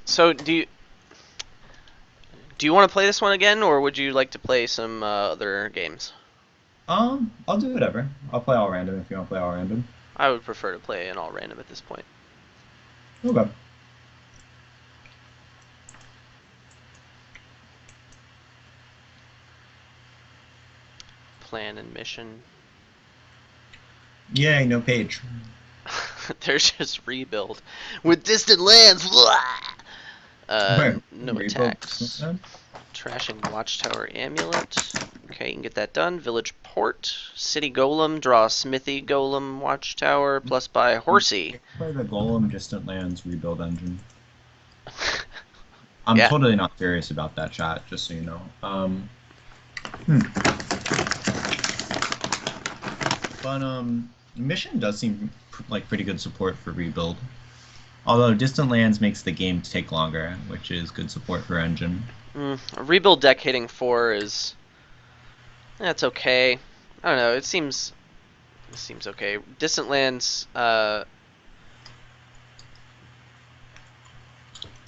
So do you want to play this one again, or would you like to play some other games? I'll do whatever. I'll play all random if you want to play all random. I would prefer to play an all random at this point. Okay. Plan and mission. Yay, no page. There's just rebuild with distant lands. Where? No Rebuild distance attacks. then? Trashing Watchtower Amulet. Okay, you can get that done. Village Port. City Golem. Draw Smithy Golem Watchtower. Plus buy Horsey. Play the Golem Distant Lands rebuild engine. I'm Yeah. totally not serious about that chat, just so you know. Hmm. But Mission does seem like pretty good support for rebuild. Although Distant Lands makes the game take longer, which is good support for engine. A rebuild deck hitting 4 is that's okay. I don't know. It seems okay. Distant Lands.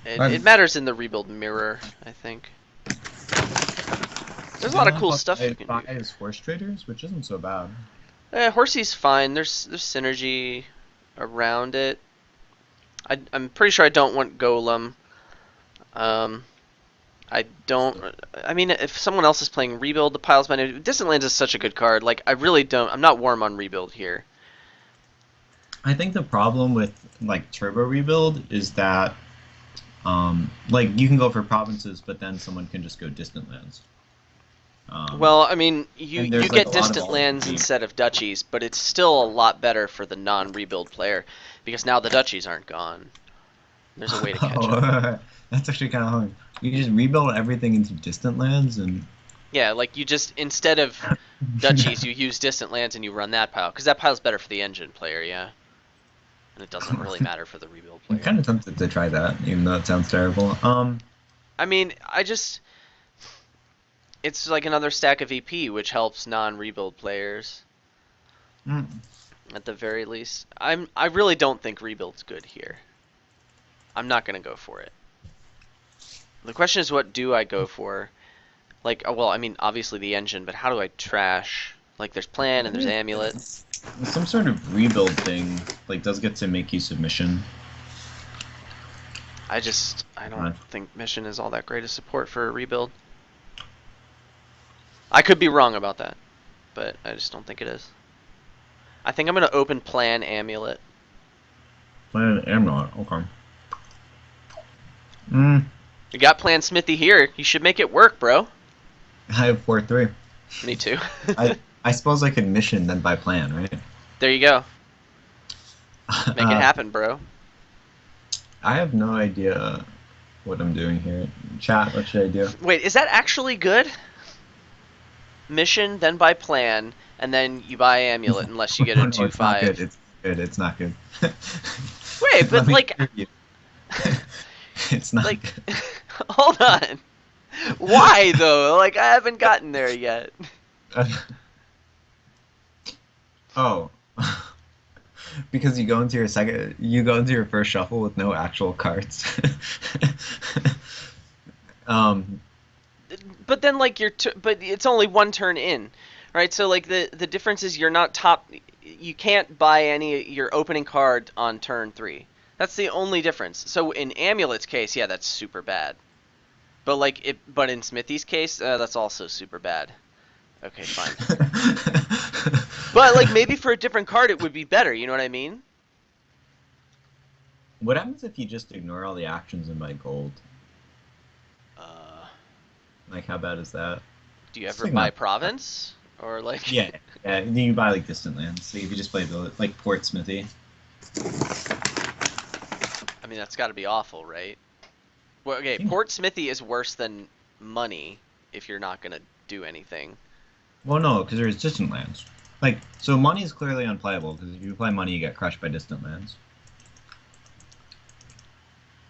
It I've matters in the rebuild mirror. I think there's a lot of Still cool have stuff you like can do. five horse traders, which isn't so bad. Horsey's fine. There's synergy around it. I'm pretty sure I don't want Golem. Um, I don't. I mean, if someone else is playing Rebuild, the pile's my name. Distant Lands is such a good card. Like, I really don't. I'm not warm on Rebuild here. I think the problem with like turbo rebuild is that like you can go for provinces, but then someone can just go distant lands. Um, Well, I mean, you and you there's like a get lot of distant volume. lands instead of duchies, but it's still a lot better for the non-rebuild player because now the duchies aren't gone. There's a way to catch up. Oh, that's actually kind of hard. You just rebuild everything into distant lands, and Yeah, like you just instead of duchies, you use distant lands and you run that pile because that pile's better for the engine player, yeah, and it doesn't really matter for the rebuild I'm player. kind of tempted to try that, even though it sounds terrible. I mean, it's like another stack of EP, which helps non-rebuild players mm, at the very least. I really don't think rebuild's good here. I'm not gonna go for it. The question is, what do I go for? Like, well, I mean, obviously the engine, but how do I trash? Like, there's plan and there's amulet. some sort of rebuild thing like does get to make use of mission. I don't think mission is all that great a support for a rebuild. I could be wrong about that, but I just don't think it is. I think I'm gonna open plan amulet. Planet Amulet, okay. Mm, You got plan Smithy here. You should make it work, bro. I have 4-3. Me too. I suppose I could mission then by plan, right? There you go. Make it Uh, happen, bro. I have no idea what I'm doing here. Chat, what should I do? Wait, is that actually good? Mission, then buy plan, and then you buy amulet unless you get a No, no, it's not good. 2/5. It's good. It's not good. Wait, Let but me like, hear you. It's not like, good. hold on. Why though? Like, I haven't gotten there yet. Oh, because you go into your first shuffle with no actual cards. um, But then, like, but it's only one turn in, right? So like the difference is you're not top. You can't buy any your opening card on turn 3. That's the only difference. So in Amulet's case, yeah, that's super bad. But in Smithy's case, that's also super bad. Okay, fine. But like maybe for a different card, it would be better. You know what I mean? what happens if you just ignore all the actions and buy gold? Uh, Like, how bad is that? do you It's ever like buy not. Province or like? Yeah, yeah. Then you buy like distant lands. So if you just play like Port Smithy. I mean, that's got to be awful, right? Well, I okay, think. Port Smithy is worse than money if you're not gonna do anything. Well, no, because there's distant lands. Like, so money is clearly unplayable because if you play money, you get crushed by distant lands.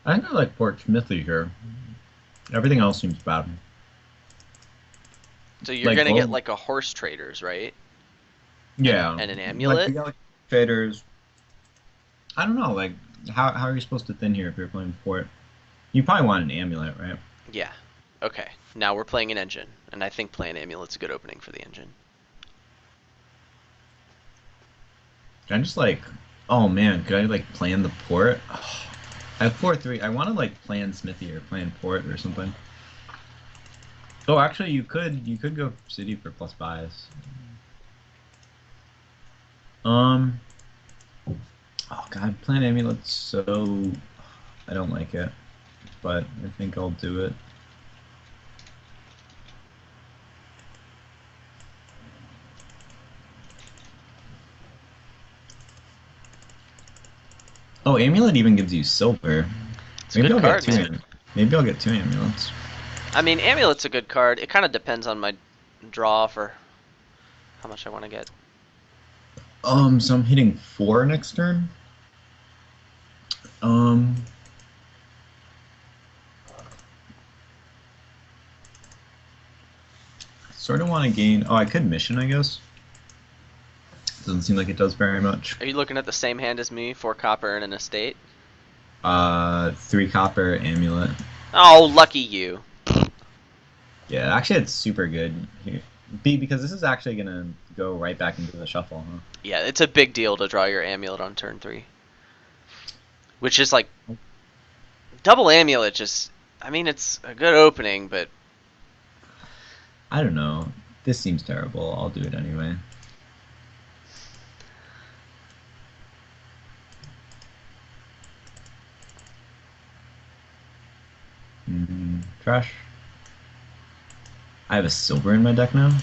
I think I like Port Smithy here. Everything else seems bad. So you're Like gonna get gold. like a horse traders, right? Yeah, And an like amulet. you got like traders. I don't know. Like, how are you supposed to thin here if you're playing Port? You probably want an amulet, right? Yeah. Okay. Now we're playing an engine, and I think playing amulet's a good opening for the engine. Can I just like, oh man, could I like plan the port? Oh, I have port 3. I want to like plan Smithy or plan port or something. Oh, actually, you could go city for plus bias. Um, oh god, plan amulet's so I don't like it, but I think I'll do it. Oh, amulet even gives you silver. It's a Maybe good I'll get card, two. man. Maybe I'll get 2 amulets. I mean, amulet's a good card. It kind of depends on my draw for how much I want to get. So I'm hitting 4 next turn. Um, sort of want to gain. Oh, I could mission, I guess. Doesn't seem like it does very much. Are you looking at the same hand as me? 4 copper and an estate? 3 copper amulet. Oh, lucky you. Yeah, actually, it's super good here. Because this is actually gonna go right back into the shuffle, huh? Yeah, it's a big deal to draw your amulet on turn 3. Which is like double amulet. Just, I mean, it's a good opening, but I don't know. This seems terrible. I'll do it anyway. Trash. I have a silver in my deck now.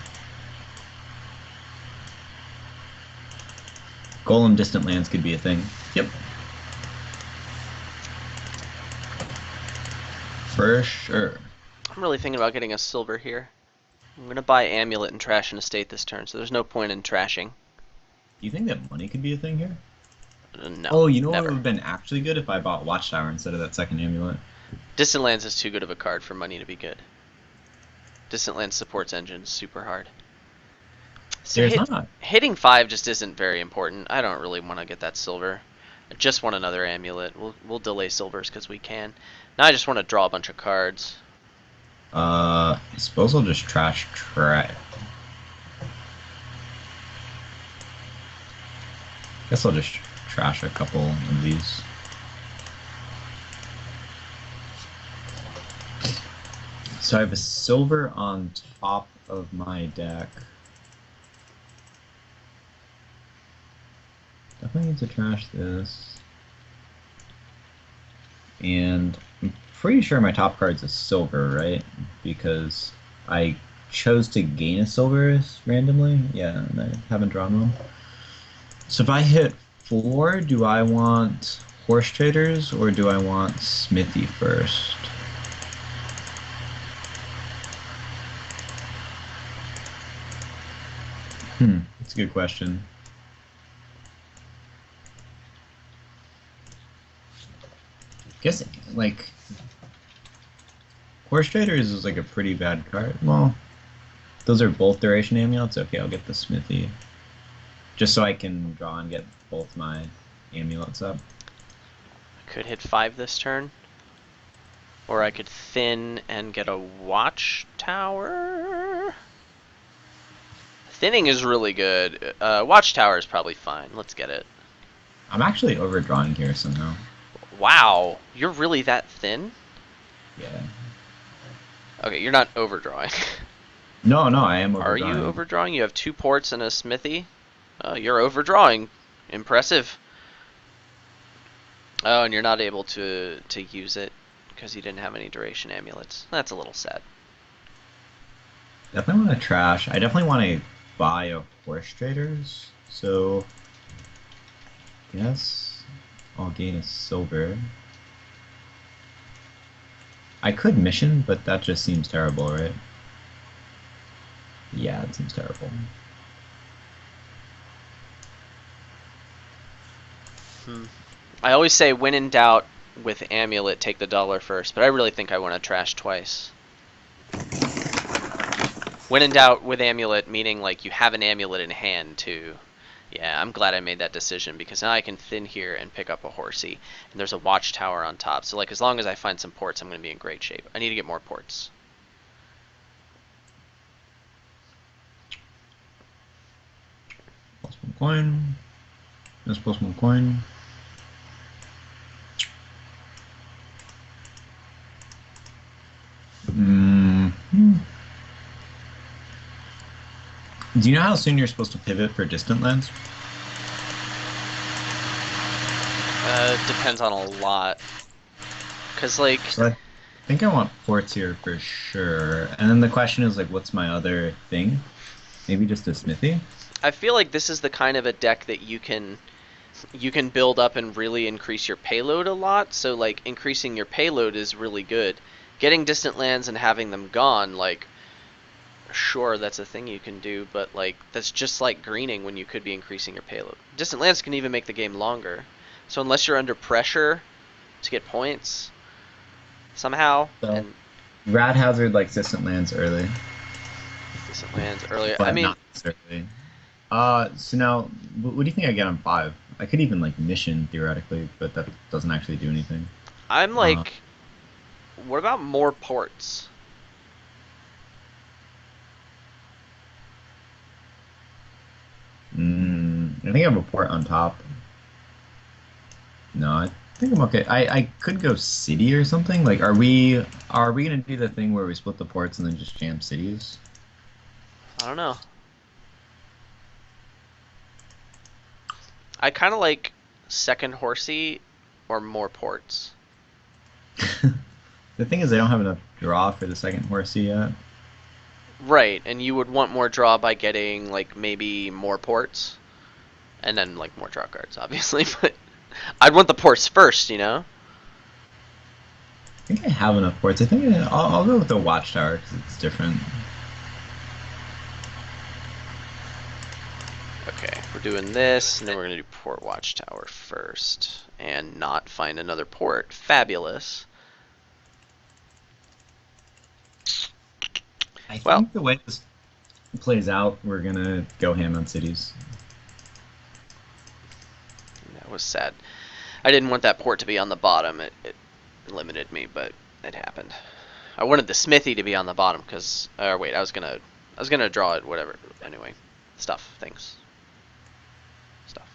Golem distant lands could be a thing. Yep. For sure. I'm really thinking about getting a silver here. I'm gonna buy amulet and trash an estate this turn, so there's no point in trashing. Do you think that money could be a thing here? No. Oh, you know never. what would have been actually good if I bought Watchtower instead of that second amulet? Distant Lands is too good of a card for money to be good. Distant Lands supports engines super hard. So There's not. hitting 5 just isn't very important. I don't really want to get that silver. I just want another amulet. We'll delay silvers because we can. Now I just want to draw a bunch of cards. I suppose I'll just trash try. Guess I'll just trash a couple of these. So I have a silver on top of my deck. Definitely need to trash this. And I'm pretty sure my top card's a silver, right? Because I chose to gain a silver randomly. Yeah, and I haven't drawn one. So if I hit 4, do I want Horse Traders or do I want Smithy first? That's a good question. Guess like Horse Traders is like a pretty bad card. Well, those are both duration amulets. Okay, I'll get the Smithy. Just so I can draw and get both my amulets up. I could hit 5 this turn. Or I could thin and get a Watchtower. Thinning is really good. Watchtower is probably fine. Let's get it. I'm actually overdrawing here somehow. Wow, you're really that thin? Yeah. Okay, you're not overdrawing. No, I am Are overdrawing. you overdrawing? You have 2 ports and a smithy? You're overdrawing. Impressive. Oh, and you're not able to use it because you didn't have any duration amulets. That's a little sad. Definitely want to trash. I definitely want to buy a Horse Traders. So, guess I'll gain a silver. I could mission, but that just seems terrible, right? Yeah, it seems terrible. I always say when in doubt with amulet, take the dollar first, but I really think I want to trash twice. When in doubt with amulet, meaning like you have an amulet in hand too, Yeah, I'm glad I made that decision because now I can thin here and pick up a horsey, and there's a watchtower on top. So like as long as I find some ports, I'm going to be in great shape. I need to get more ports. Plus one coin. This plus one coin. Mm. Do you know how soon you're supposed to pivot for distant lands? Depends on a lot. Cause like So I think I want ports here for sure. And then the question is like, what's my other thing? Maybe just a smithy? I feel like this is the kind of a deck that you can build up and really increase your payload a lot. So like increasing your payload is really good. Getting distant lands and having them gone, like sure that's a thing you can do, but like that's just like greening when you could be increasing your payload. Distant lands can even make the game longer. So unless you're under pressure to get points somehow, So and Rad Hazard likes distant lands early, distant lands earlier. I but mean, not necessarily. So now, what do you think I get on 5? I could even like mission theoretically, but that doesn't actually do anything. I'm Uh, like, what about more ports? I think I have a port on top. No, I think I'm okay. I could go city or something. Like, are we gonna do the thing where we split the ports and then just jam cities? I don't know. I kind of like second horsey or more ports. The thing is, I don't have enough draw for the second horsey yet. Right, and you would want more draw by getting like maybe more ports, and then like more draw cards, obviously. But I'd want the ports first, you know. I think I have enough ports. I think I'll go with the watchtower because it's different. Okay, we're doing this, and then we're gonna do port watchtower first, and not find another port. Fabulous. I Well, think the way this plays out, we're gonna go ham on cities. that was sad. I didn't want that port to be on the bottom. It limited me, but it happened. I wanted the smithy to be on the bottom because, or wait, I was gonna draw it. Whatever. Anyway, things, stuff.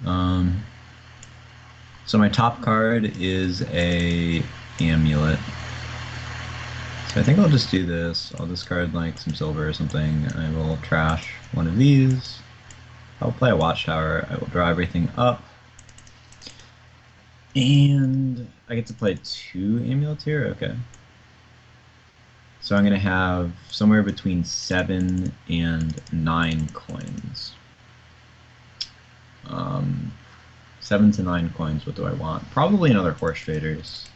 Um, so my top card is a amulet. So I think I'll just do this. I'll discard like some silver or something, and I will trash one of these. I'll play a watchtower. I will draw everything up. And I get to play 2 amulets here? Okay. So I'm going to have somewhere between 7 and 9 coins. 7 to 9 coins, what do I want? Probably another horse traders.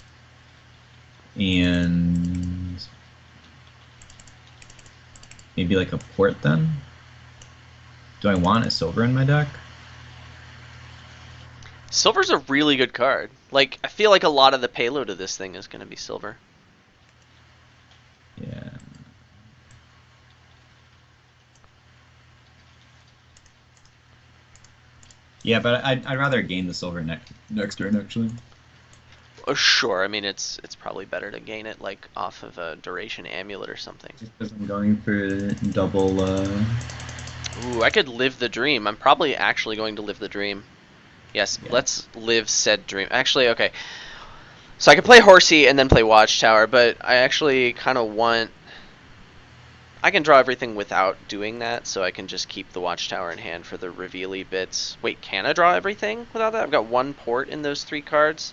And maybe like a port then? Do I want a silver in my deck? Silver's a really good card. Like, I feel like a lot of the payload of this thing is gonna be silver. Yeah. Yeah, but I'd rather gain the silver next turn, actually. Sure. I mean, it's probably better to gain it like off of a duration amulet or something. Just because I'm going for double, Ooh, I could live the dream. I'm probably actually going to live the dream. Yes, yeah. let's live said dream. Actually, okay. So I could play Horsey and then play Watchtower, but I actually kind of want. I can draw everything without doing that, so I can just keep the Watchtower in hand for the reveal-y bits. Wait, can I draw everything without that? I've got 1 port in those 3 cards.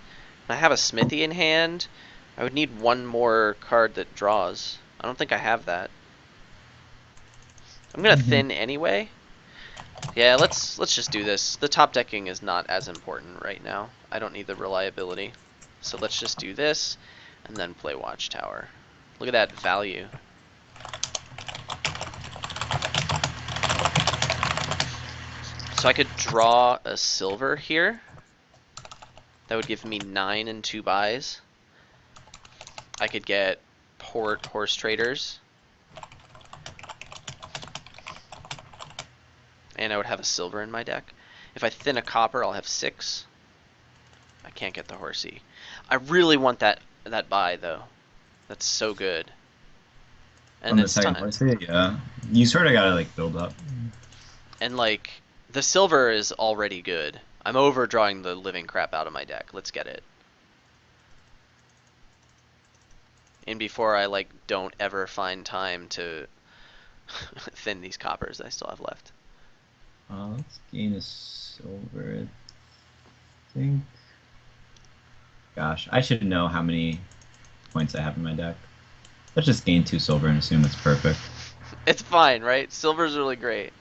I have a Smithy in hand. I would need 1 more card that draws. I don't think I have that. I'm gonna thin anyway. Yeah, let's just do this. The top decking is not as important right now. I don't need the reliability. So let's just do this, and then play Watchtower. Look at that value. So I could draw a silver here. That would give me 9 and 2 buys. I could get port horse traders. and I would have a silver in my deck. If I thin a copper, I'll have 6. I can't get the Horsey. I really want that buy though. That's so good. And On the it's second time. horse, yeah. You sort of gotta like build up. And like the silver is already good. I'm overdrawing the living crap out of my deck. Let's get it. And before I like don't ever find time to thin these coppers I still have left. Let's gain a silver. I think. Gosh, I should know how many points I have in my deck. Let's just gain 2 silver and assume it's perfect. It's fine, right? Silver's really great.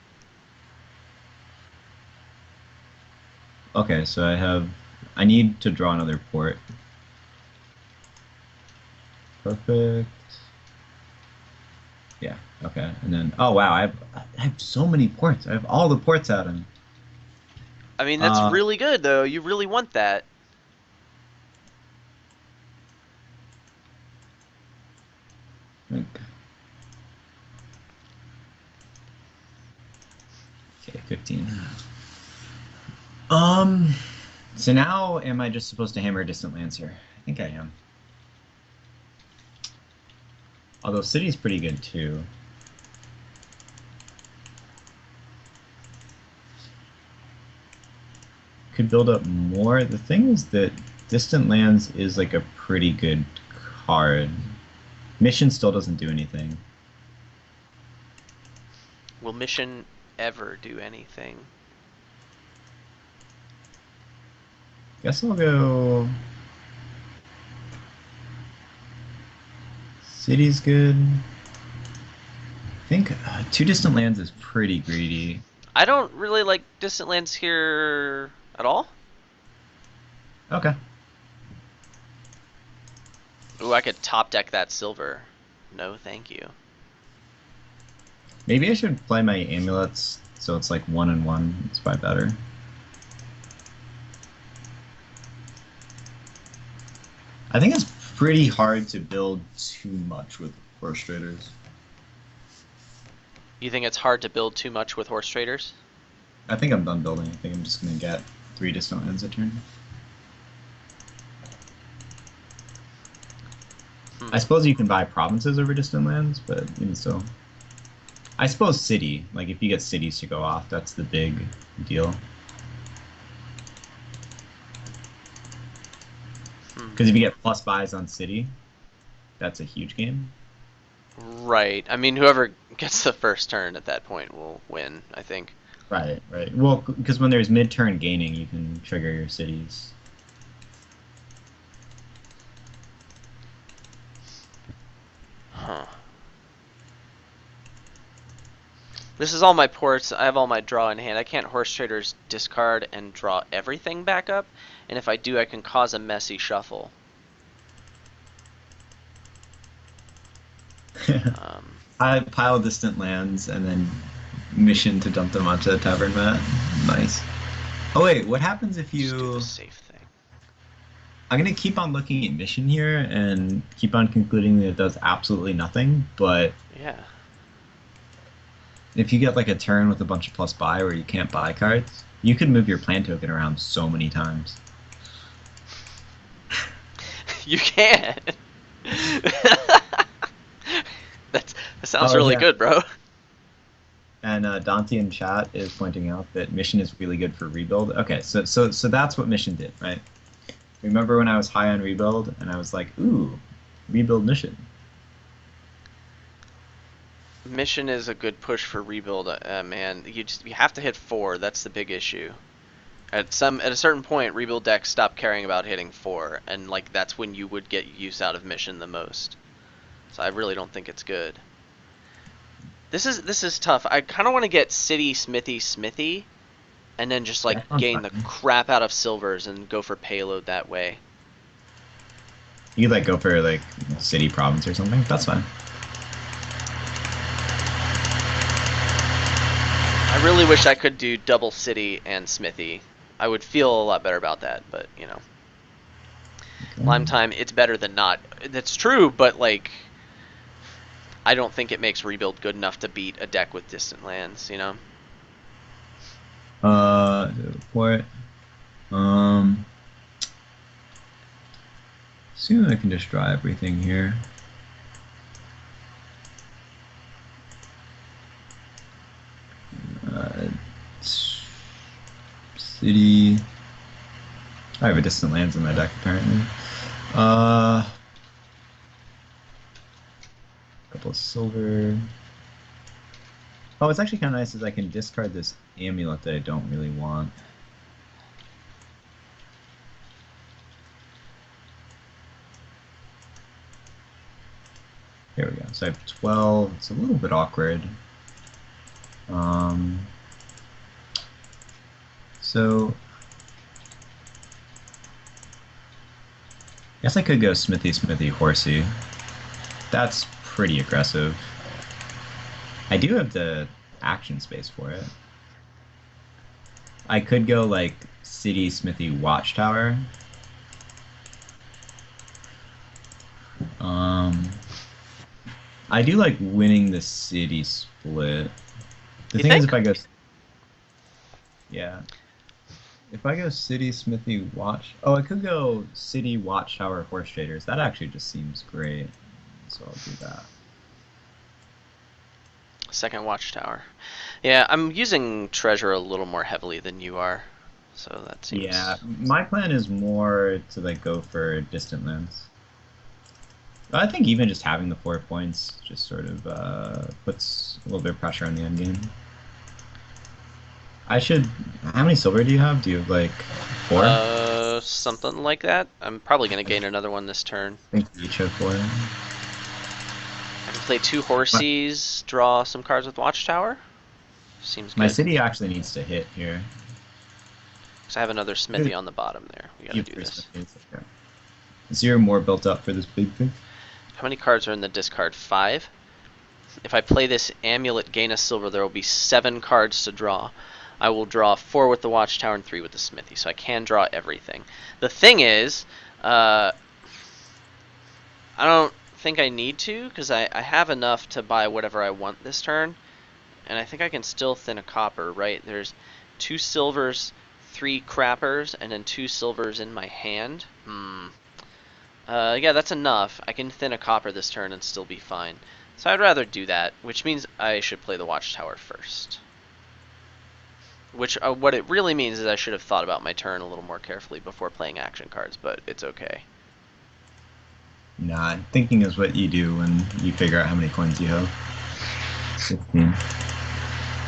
Okay, so I need to draw another port. Perfect. Yeah, okay. And then, oh wow, I have so many ports. I have all the ports out of. I mean, that's really good though. You really want that. Okay, 15. So now am I just supposed to hammer Distant Lands here? I think I am. Although City's pretty good too. Could build up more. The thing is that Distant Lands is like a pretty good card. Mission still doesn't do anything. Will Mission ever do anything? Guess I'll go. City's good. I think 2 Distant Lands is pretty greedy. I don't really like Distant Lands here at all. Okay. Ooh, I could top deck that silver. No, thank you. Maybe I should play my amulets so it's like 1 and 1. It's probably better. I think it's pretty hard to build too much with Horse Traders. You think it's hard to build too much with Horse Traders? I think I'm done building. I think I'm just gonna get 3 Distant Lands a turn. I suppose you can buy provinces over Distant Lands, but even so. I suppose City. Like, if you get cities to go off, that's the big deal. Because if you get plus buys on City, that's a huge game. Right. I mean, whoever gets the first turn at that point will win, I think. Right, right. Well, because when there's mid-turn gaining, you can trigger your cities. Huh. This is all my ports. I have all my draw in hand. I can't Horse Traders discard and draw everything back up. And if I do, I can cause a messy shuffle. I pile Distant Lands and then mission to dump them onto the Tavern Mat. Nice. Oh wait, what happens if Just do you... the safe thing. I'm going to keep on looking at mission here and keep on concluding that it does absolutely nothing, but Yeah. if you get like a turn with a bunch of plus buy where you can't buy cards, you can move your plan token around so many times. You can. That sounds really good, bro. And Dante in chat is pointing out that mission is really good for rebuild. Okay, so that's what mission did, right? Remember when I was high on rebuild and I was like, ooh, rebuild mission. Mission is a good push for rebuild, man. You have to hit 4. That's the big issue. At a certain point, rebuild decks stop caring about hitting 4, and like that's when you would get use out of mission the most. So I really don't think it's good. This is tough. I kind of want to get City Smithy, and then just like gain the crap out of silvers and go for payload that way. You could like go for like City Province or something. That's fine. I really wish I could do double City and Smithy. I would feel a lot better about that, but you know. Okay. Lime Time, it's better than not. That's true, but like I don't think it makes rebuild good enough to beat a deck with Distant Lands, you know? Port. Um, Soon I can destroy everything here. Uh, City. I have a distant lands in my deck apparently. Couple of silver. Oh, it's actually kind of nice is I can discard this amulet that I don't really want. Here we go. So I have 12. It's a little bit awkward. So I guess I could go Smithy, Smithy, Horsey. That's pretty aggressive. I do have the action space for it. I could go like City, Smithy, Watchtower. I do like winning the city split. The You thing is, think? if I go, yeah, if I go City, Smithy, Watch, oh, I could go City, Watchtower, Horse Traders. That actually just seems great, so I'll do that. Second Watchtower. Yeah, I'm using treasure a little more heavily than you are, so that Yeah, seems. my plan is more to like go for distant lands. I think even just having the 4 points just sort of puts a little bit of pressure on the end game. I should. How many silver do you have? Do you have like 4? I Something like that. I'm probably gonna gain another one this turn. think you each have 4. I can play 2 Horsies, draw some cards with Watchtower. Seems My good. city actually needs to hit here. Because I have another Smithy on the bottom there. We gotta You have do 3 this. smithies. Okay. Is zero more built up for this big thing? How many cards are in the discard? 5? If I play this Amulet, gain a silver, there will be 7 cards to draw. I will draw 4 with the Watchtower and 3 with the Smithy, so I can draw everything. The thing is, I don't think I need to, because I have enough to buy whatever I want this turn. And I think I can still thin a copper, right? There's 2 silvers, 3 crappers, and then 2 silvers in my hand. Yeah, that's enough. I can thin a copper this turn and still be fine. So I'd rather do that, which means I should play the Watchtower first. Which, what it really means is I should have thought about my turn a little more carefully before playing action cards, but it's okay. Nah, thinking is what you do when you figure out how many coins you have. 16.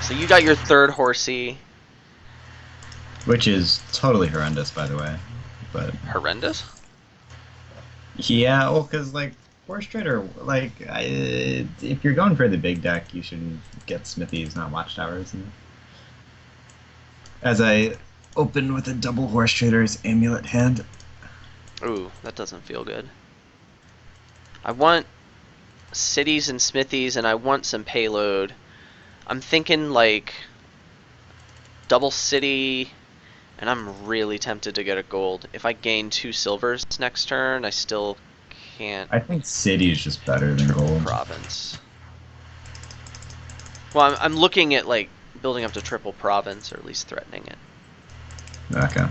So you got your third Horsey. Which is totally horrendous, by the way. But Horrendous? yeah, well, because like Horse Trader, like if you're going for the big deck, you should get Smithies, not Watchtowers. And as I open with a double Horse Trader's Amulet hand. Ooh, that doesn't feel good. I want cities and smithies, and I want some payload. I'm thinking like double city, and I'm really tempted to get a gold. If I gain 2 silvers next turn, I still can't I think City is just better than triple Gold. province. Well, I'm looking at like building up to triple province, or at least threatening it. Okay.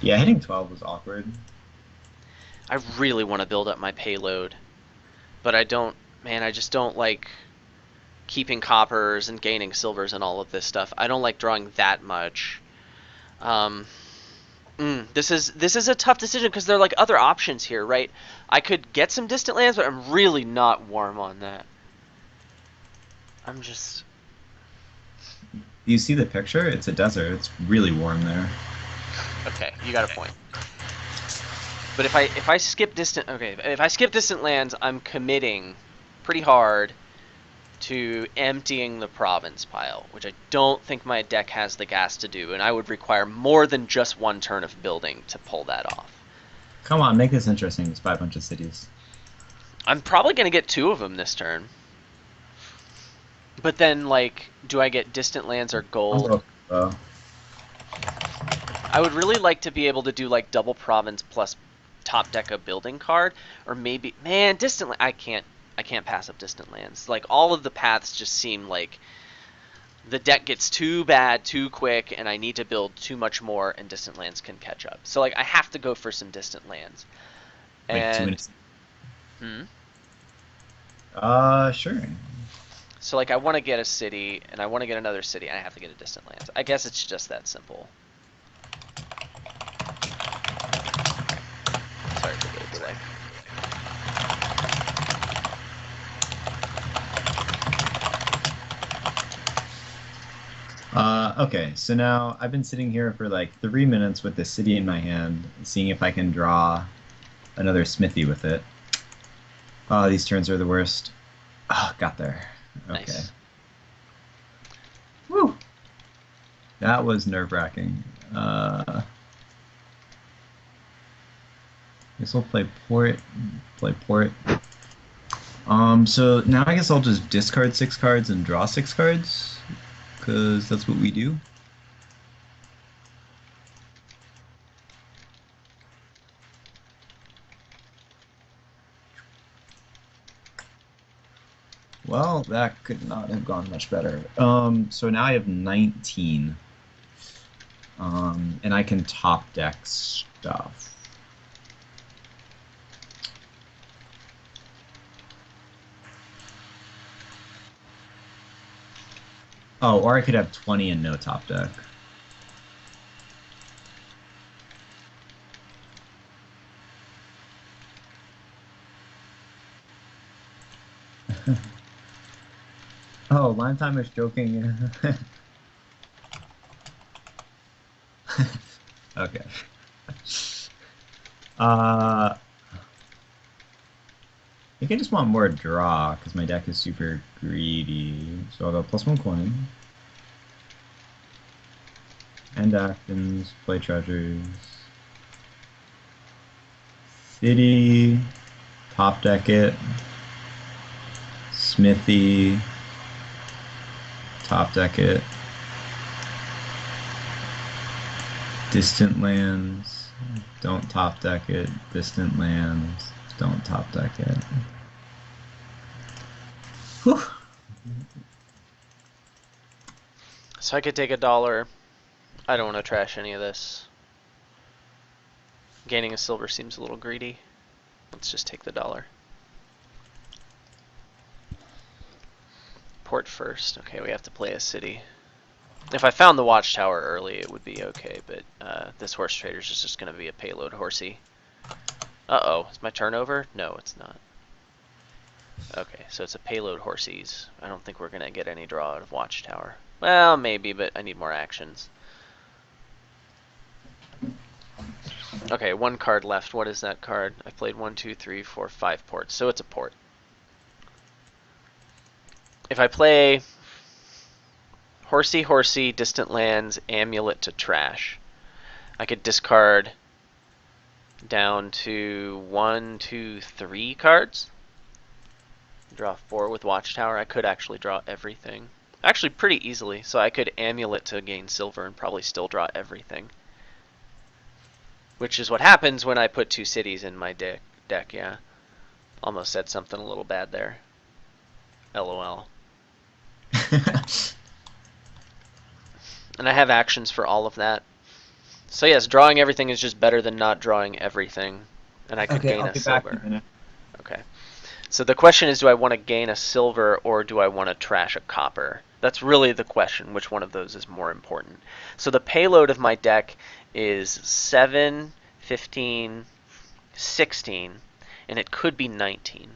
Yeah, hitting 12 was awkward. I really want to build up my payload, but I don't. Man, I just don't like keeping coppers and gaining silvers and all of this stuff. I don't like drawing that much. This is a tough decision because there are like other options here, right? I could get some distant lands, but I'm really not warm on that. I'm just. You see the picture? It's a desert. It's really warm there. Okay, you got a point. But if I skip distant, okay, if I skip distant lands, I'm committing pretty hard to emptying the province pile, which I don't think my deck has the gas to do, and I would require more than just 1 turn of building to pull that off. Come on, make this interesting. It's 5 bunch of cities. I'm probably gonna get 2 of them this turn. But then, like, do I get distant lands or gold? I would really like to be able to do like double province plus top deck a building card, or maybe distant. I can't pass up distant lands. Like all of the paths just seem like the deck gets too bad too quick, and I need to build too much more, and distant lands can catch up. So like I have to go for some distant lands. Wait, two And minutes. hmm, Sure. so like I want to get a city, and I want to get another city, and I have to get a distant lands. I guess it's just that simple. Sorry for the delay. Okay, so now I've been sitting here for like 3 minutes with the city in my hand, seeing if I can draw another smithy with it. Oh, these turns are the worst. Oh, got there. Okay. Nice. Woo! That was nerve-wracking. Guess we'll play port. Play port. So now I guess I'll just discard 6 cards and draw 6 cards, because that's what we do. Well, that could not have gone much better. So now I have 19. And I can top deck stuff. Oh, or I could have 20 and no top deck. Oh, Lime Time is joking. Okay. I think I just want more draw because my deck is super greedy. So I'll go +1 coin. End actions, play treasures. City, top deck it. Smithy, top deck it. Distant lands, don't top deck it. Distant lands, don't top deck it. Whew. So I could take $1. I don't want to trash any of this. Gaining a silver seems a little greedy. Let's just take the $1. Port first. Okay, we have to play a city. If I found the watchtower early, it would be okay, but this horse trader's is just going to be a payload horsey. Uh-oh, is my turn over? No, it's not. Okay, so it's a payload horsies. I don't think we're going to get any draw out of watchtower. Well, maybe, but I need more actions. Okay, 1 card left. What is that card? I played 1, 2, 3, 4, 5 ports, so it's a port. If I play horsey, distant lands, amulet to trash, I could discard down to 1, 2, 3 cards. Draw 4 with watchtower. I could actually draw everything. Actually, pretty easily. So I could amulet to gain silver and probably still draw everything. Which is what happens when I put 2 cities in my deck, yeah. Almost said something a little bad there. LOL. And I have actions for all of that. So yes, drawing everything is just better than not drawing everything. And I could Okay, gain I'll a be back in silver. a minute. Okay. So the question is, do I want to gain a silver or do I want to trash a copper? That's really the question. Which one of those is more important? So the payload of my deck is 7, 15, 16, and it could be 19.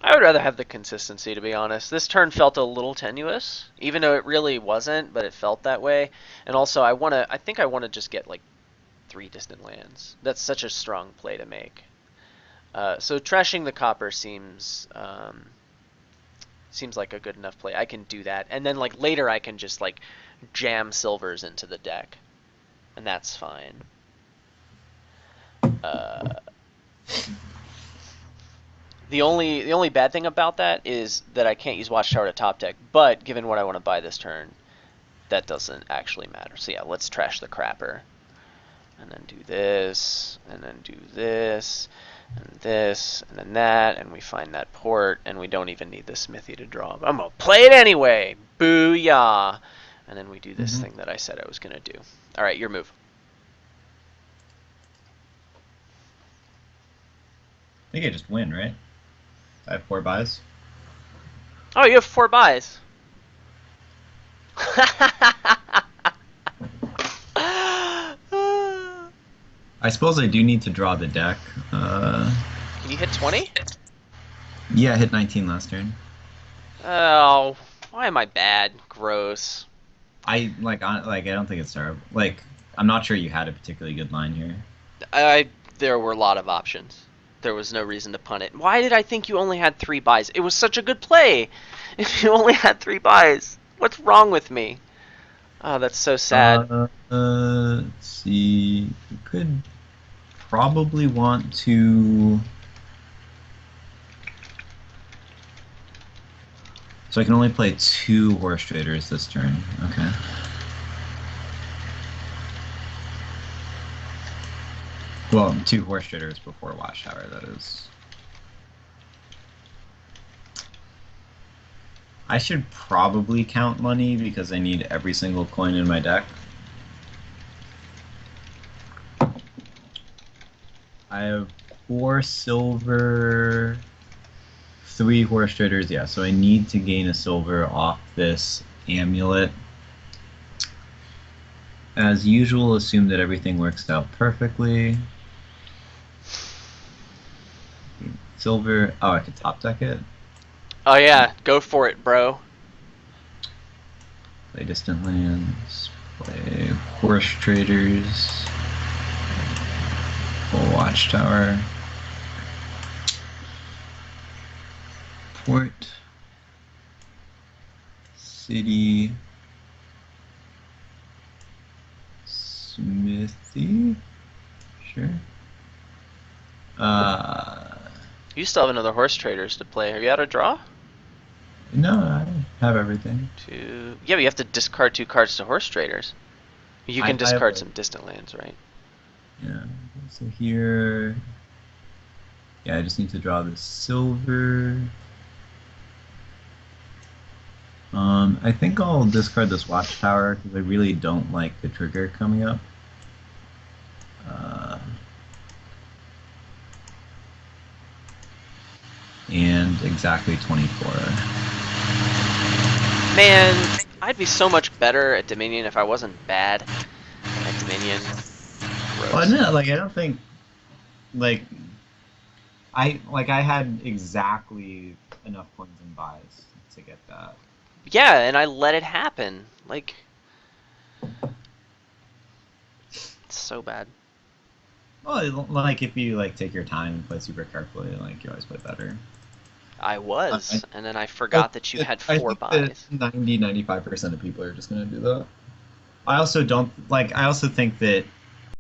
I would rather have the consistency, to be honest. This turn felt a little tenuous, even though it really wasn't, but it felt that way. And also, I think I want to just get like 3 distant lands. That's such a strong play to make. So trashing the copper seems like a good enough play. I can do that, and then like later I can just like jam silvers into the deck, and that's fine. The only bad thing about that is that I can't use Watchtower to top deck, but given what I want to buy this turn, that doesn't actually matter. So yeah, let's trash the crapper. And then do this, and then do this. and this, and then that, and we find that port, and we don't even need the smithy to draw. I'm gonna play it anyway. Booyah! And then we do this thing that I said I was gonna do. All right, your move. I think I just win, right? I have 4 buys. Oh, you have 4 buys. I suppose I do need to draw the deck. Can you hit 20? Yeah, I hit 19 last turn. Oh, why am I bad? Gross. I don't think it's terrible. Like, I'm not sure you had a particularly good line here. There were a lot of options. There was no reason to punt it. Why did I think you only had 3 buys? It was such a good play. If you only had 3 buys, what's wrong with me? Oh, that's so sad. Let's see. You could probably want to. So I can only play 2 horse traders this turn. Okay. Well, 2 horse traders before Watchtower, that is. I should probably count money because I need every single coin in my deck. I have 4 silver, 3 horse traders, yeah, so I need to gain a silver off this amulet. As usual, assume that everything works out perfectly. Silver, oh, I could top deck it. Oh yeah, go for it, bro. Play distant lands, play horse traders, full Watchtower. Port, city, smithy, sure. You still have another horse traders to play. Are you out of draw? No, I have everything. Yeah, but you have to discard 2 cards to horse traders. You can discard some distant lands, right? Yeah. So here, yeah, I just need to draw the silver. I think I'll discard this Watchtower because I really don't like the trigger coming up. And exactly 24. Man, I'd be so much better at Dominion if I wasn't bad at Dominion. Gross. Well, no, I don't think, I had exactly enough coins and buys to get that. Yeah, and I let it happen. It's so bad. Well, if you take your time and play super carefully, you always play better. I was, and then I forgot that you had 4 buys. 90-95% of people are just gonna do that. I also don't I also think that